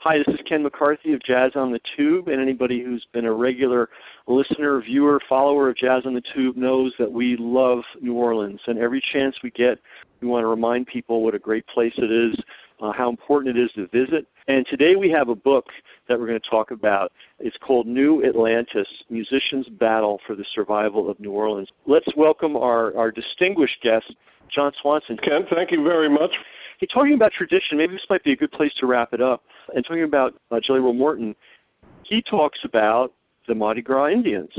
Hi, this is Ken McCarthy of Jazz on the Tube, and anybody who's been a regular listener, viewer, follower of Jazz on the Tube knows that we love New Orleans, and every chance we get, we want to remind people what a great place it is, how important it is to visit. And today we have a book that we're going to talk about. It's called New Atlantis, Musicians' Battle for the Survival of New Orleans. Let's welcome our distinguished guest, John Swanson. Ken, thank you very much. Hey, talking about tradition, maybe this might be a good place to wrap it up. And talking about Jelly Roll Morton, he talks about the Mardi Gras Indians.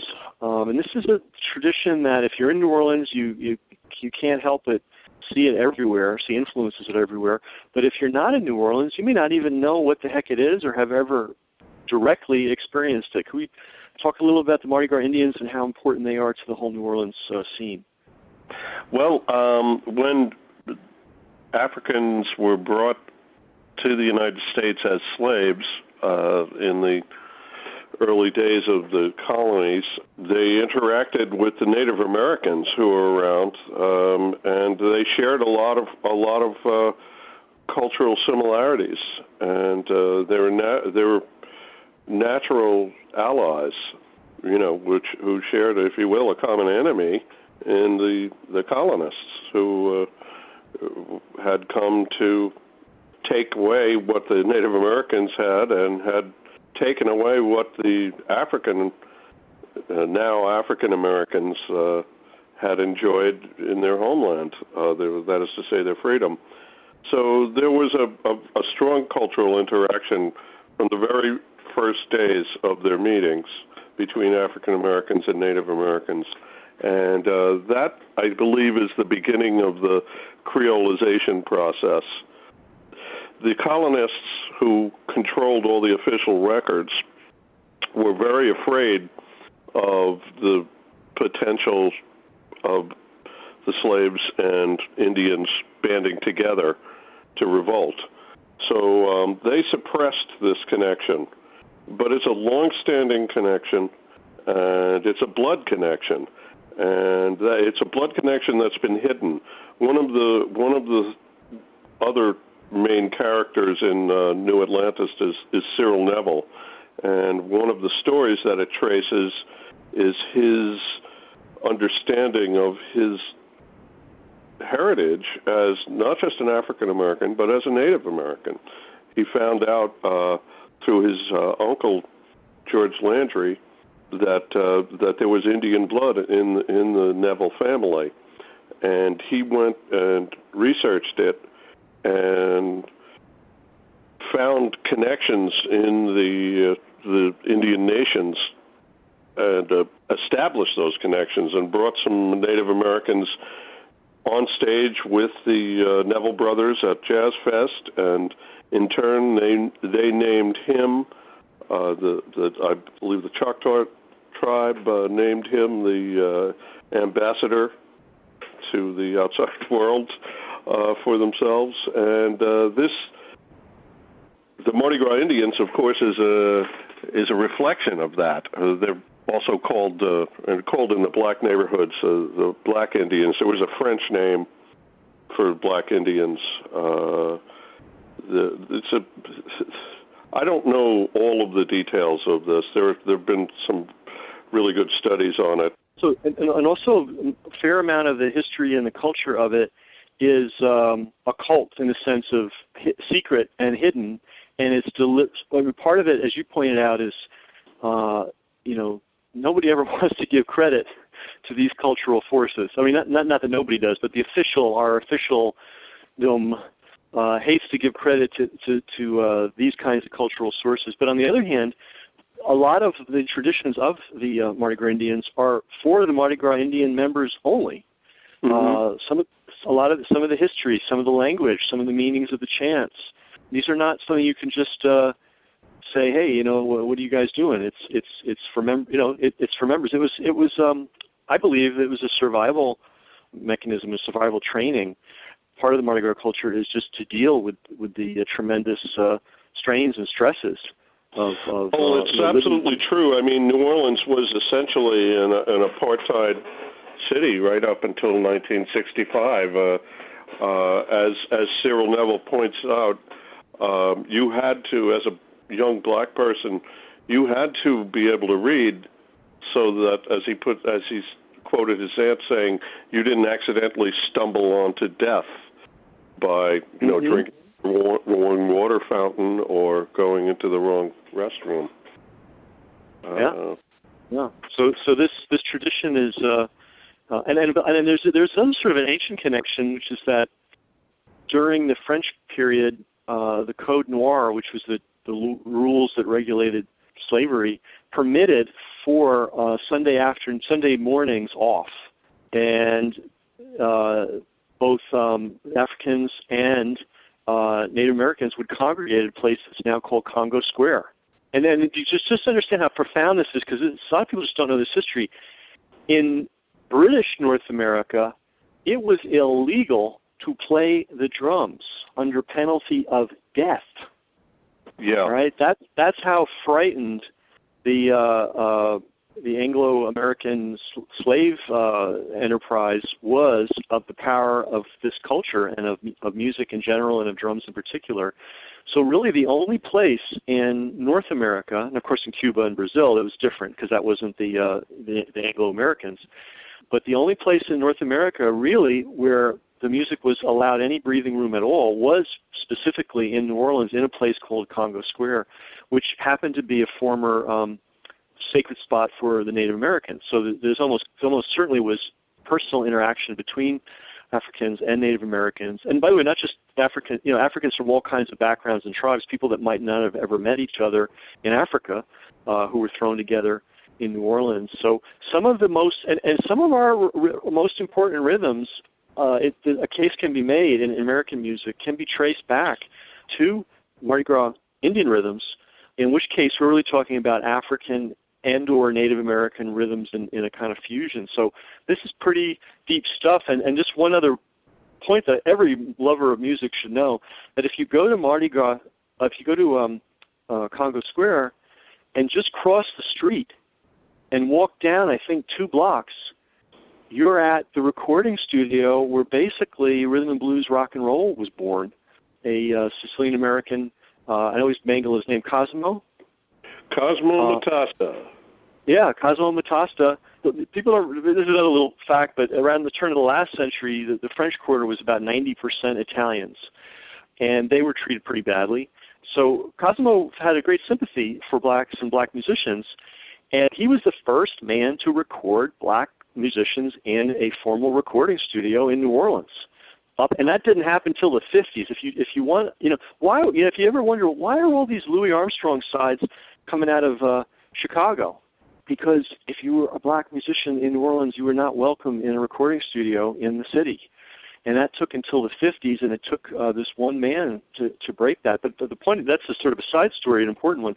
And this is a tradition that if you're in New Orleans, you can't help but see it everywhere, see influences of it everywhere. But if you're not in New Orleans, you may not even know what the heck it is or have ever directly experienced it. Can we talk a little about the Mardi Gras Indians and how important they are to the whole New Orleans scene? Well, when Africans were brought to the United States as slaves in the early days of the colonies, they interacted with the Native Americans who were around, and they shared a lot of cultural similarities, and they were natural allies, who shared, if you will, a common enemy in the colonists who had come to take away what the Native Americans had and had taken away what the now African Americans had enjoyed in their homeland, that is to say, their freedom. So there was a strong cultural interaction from the very first days of their meetings between African Americans and Native Americans. And that, I believe, is the beginning of the creolization process. The colonists who controlled all the official records were very afraid of the potential of the slaves and Indians banding together to revolt. So they suppressed this connection. But it's a long-standing connection, and it's a blood connection. And it's a blood connection that's been hidden. One of the other main characters in New Atlantis is Cyril Neville, and one of the stories that it traces is his understanding of his heritage as not just an African American, but as a Native American. He found out through his uncle George Landry that there was Indian blood in the Neville family, and he went and researched it and found connections in the Indian nations and established those connections and brought some Native Americans on stage with the Neville brothers at Jazz Fest, and in turn they named him. I believe the Choctaw tribe named him the ambassador to the outside world for themselves, and the Mardi Gras Indians, of course, is a reflection of that. They're also called in the black neighborhoods the Black Indians. There was a French name for Black Indians. I don't know all of the details of this. There have been some really good studies on it. So, and also a fair amount of the history and the culture of it is occult in the sense of secret and hidden, and it's part of it, as you pointed out, is nobody ever wants to give credit to these cultural forces. I mean, not that nobody does, but our official hates to give credit to these kinds of cultural sources. But on the other hand, a lot of the traditions of the Mardi Gras Indians are for the Mardi Gras Indian members only. Mm-hmm. Some of the history, some of the language, some of the meanings of the chants. These are not something you can just say, hey, what are you guys doing? It's for it's for members. It was I believe it was a survival mechanism, a survival training. Part of the Mardi Gras culture is just to deal with the tremendous strains and stresses of it's absolutely true. I mean, New Orleans was essentially an apartheid city right up until 1965. As Cyril Neville points out, you had to, as young black person, you had to be able to read so that, as he's quoted his aunt saying, you didn't accidentally stumble onto death by, drinking the wrong water fountain or going into the wrong restroom. Yeah. So this tradition is, and there's some sort of an ancient connection, which is that during the French period, the Code Noir, which was the rules that regulated slavery, permitted for Sunday mornings off, and both Africans and Native Americans would congregate at a place that's now called Congo Square. And then you just understand how profound this is, because a lot of people just don't know this history. In British North America, it was illegal to play the drums under penalty of death. Yeah. Right. That's how frightened the Anglo-American slave enterprise was of the power of this culture and of music in general and of drums in particular. So really the only place in North America, and of course in Cuba and Brazil it was different because that wasn't the Anglo-Americans, but the only place in North America really where the music was allowed any breathing room at all was specifically in New Orleans in a place called Congo Square, which happened to be a former sacred spot for the Native Americans. So there's almost certainly was personal interaction between Africans and Native Americans. And by the way, not just Africans from all kinds of backgrounds and tribes, people that might not have ever met each other in Africa, who were thrown together in New Orleans. So some of the most, and some of our most important rhythms, a case can be made in American music, can be traced back to Mardi Gras Indian rhythms, in which case we're really talking about African and or Native American rhythms in a kind of fusion. So this is pretty deep stuff. And just one other point that every lover of music should know, that if you go to Mardi Gras, if you go to Congo Square and just cross the street and walk down, I think, 2 blocks, you're at the recording studio where basically rhythm and blues rock and roll was born. A Sicilian-American, I always mangle his name, Cosimo Matasta. Yeah, Cosimo Matasta. People this is another little fact, but around the turn of the last century, the French Quarter was about 90% Italians, and they were treated pretty badly. So Cosimo had a great sympathy for blacks and black musicians, and he was the first man to record black musicians in a formal recording studio in New Orleans. And that didn't happen until the 50s. If you want, why? If you ever wonder why are all these Louis Armstrong sides coming out of Chicago? Because if you were a black musician in New Orleans, you were not welcome in a recording studio in the city. And that took until the 50s, and it took this one man to break that. But the point, that's a sort of a side story, an important one.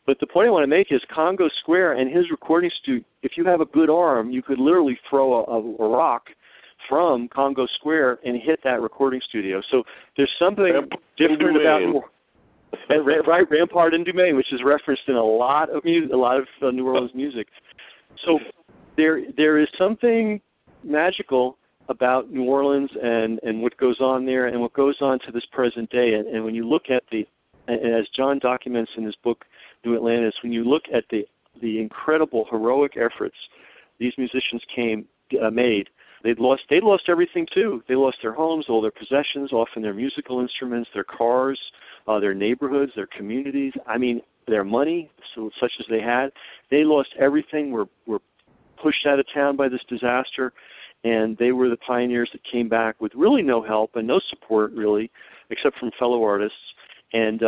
But the point I want to make is Congo Square and his recording studio, if you have a good arm, you could literally throw a rock from Congo Square and hit that recording studio. So there's something different about right, Rampart and Dumaine, which is referenced in a lot of New Orleans music. So there is something magical about New Orleans and what goes on there and what goes on to this present day. And when you look at and as John documents in his book New Atlantis, when you look at the incredible heroic efforts these musicians made, they'd lost everything too. They lost their homes, all their possessions, often their musical instruments, their cars, their neighborhoods, their communities. I mean, their money, such as they had. They lost everything. Were pushed out of town by this disaster, and they were the pioneers that came back with really no help and no support, really, except from fellow artists, and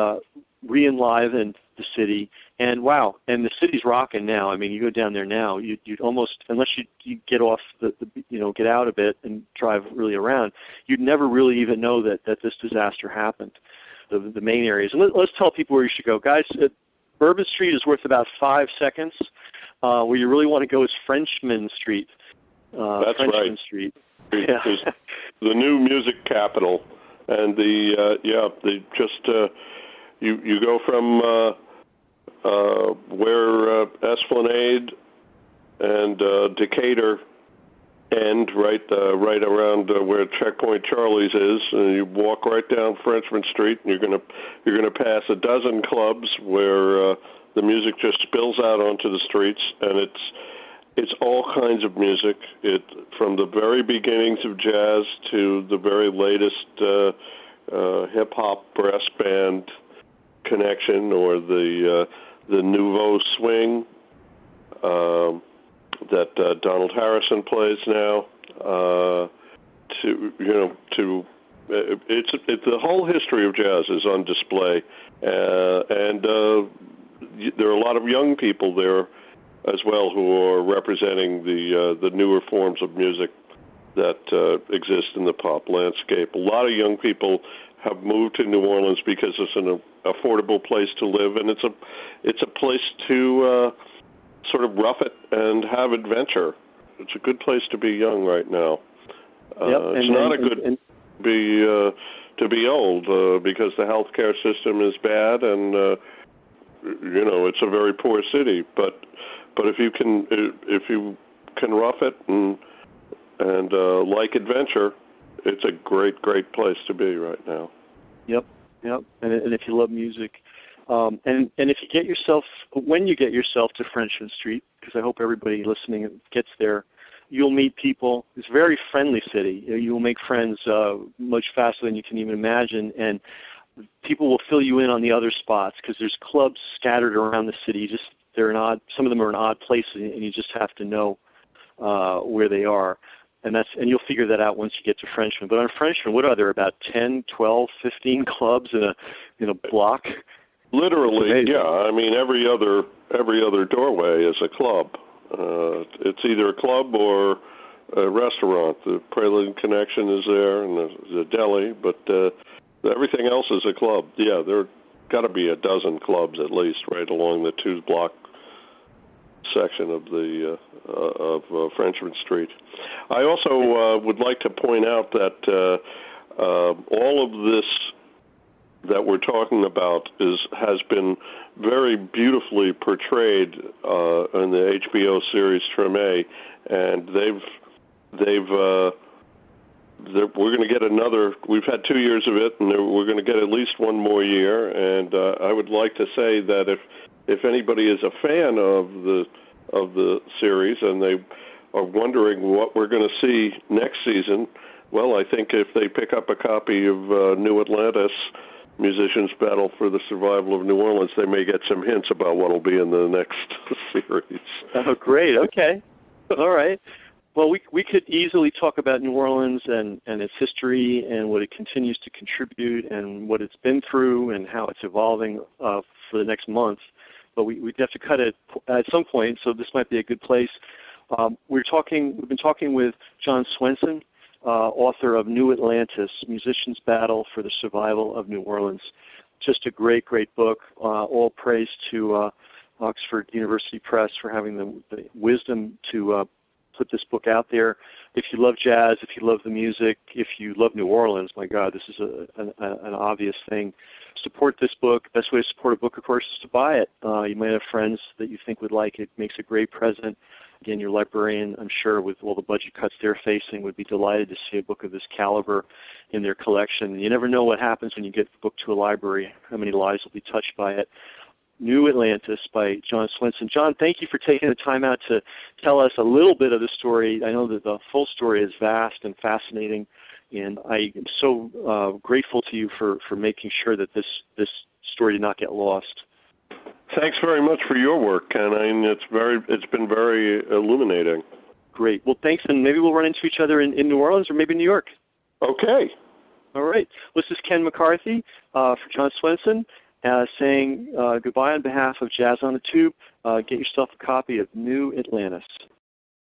re-enlivened the city. And wow, and the city's rocking now. I mean, you go down there now, you'd almost, unless you get off get out a bit and drive really around, you'd never really even know that this disaster happened. The main areas. And let's tell people where you should go, guys. Bourbon Street is worth about 5 seconds. Where you really want to go is Frenchman Street. That's Frenchman right. Street. Yeah. The new music capital, and you go from where Esplanade and Decatur end right around where Checkpoint Charlie's is, and you walk right down Frenchman Street, and you're gonna pass a dozen clubs where the music just spills out onto the streets, and it's all kinds of music. It from the very beginnings of jazz to the very latest hip hop brass band connection, or the nouveau swing that Donald Harrison plays now. It's the whole history of jazz is on display, and there are a lot of young people there as well who are representing the newer forms of music that exist in the pop landscape. A lot of young people have moved to New Orleans because it's an affordable place to live, and it's a place to sort of rough it and have adventure. It's a good place to be young right now. It's not a good to be old because the healthcare system is bad, and it's a very poor city. But if you can rough it and like adventure, it's a great place to be right now. Yep. And if you love music, and if you get yourself, when you get yourself to Frenchman Street, because I hope everybody listening gets there, you'll meet people. It's a very friendly city. You will make friends much faster than you can even imagine, and people will fill you in on the other spots because there's clubs scattered around the city. Some of them are in odd places, and you just have to know where they are. And you'll figure that out once you get to Frenchman. But on Frenchman, what are there, about 10, 12, 15 clubs in a block? Literally, yeah. I mean, every other doorway is a club. It's either a club or a restaurant. The Prelude Connection is there, and the deli, but everything else is a club. Yeah, there got to be a dozen clubs at least right along the 2-block section of the Frenchman Street. I also would like to point out that all of this that we're talking about has been very beautifully portrayed in the HBO series Treme, and we're going to get another. We've had 2 years of it, and we're going to get at least one more year. And I would like to say that if anybody is a fan of the series and they are wondering what we're going to see next season, well, I think if they pick up a copy of New Atlantis, Musicians Battle for the Survival of New Orleans, they may get some hints about what will be in the next series. Oh, great. Okay. All right. Well, we could easily talk about New Orleans and its history and what it continues to contribute and what it's been through and how it's evolving for the next month. But we'd have to cut it at some point, so this might be a good place. We've been talking with John Swenson, author of New Atlantis, Musicians Battle for the Survival of New Orleans. Just a great book. All praise to Oxford University Press for having the wisdom to put this book out there. If you love jazz, if you love the music, if you love New Orleans, my God, this is an obvious thing. Support this book. Best way to support a book, of course, is to buy it. You might have friends that you think would like it. Makes a great present. Again, your librarian, I'm sure, with all the budget cuts they're facing, would be delighted to see a book of this caliber in their collection. You never know what happens when you get the book to a library, how many lives will be touched by it. New Atlantis by John Swenson. John, thank you for taking the time out to tell us a little bit of the story. I know that the full story is vast and fascinating, and I am so grateful to you for making sure that this story did not get lost. Thanks very much for your work, Ken. I mean, it's been very illuminating. Great. Well, thanks, and maybe we'll run into each other in New Orleans or maybe New York. Okay. All right. Well, this is Ken McCarthy for John Swenson, saying goodbye on behalf of Jazz on the Tube. Get yourself a copy of New Atlantis.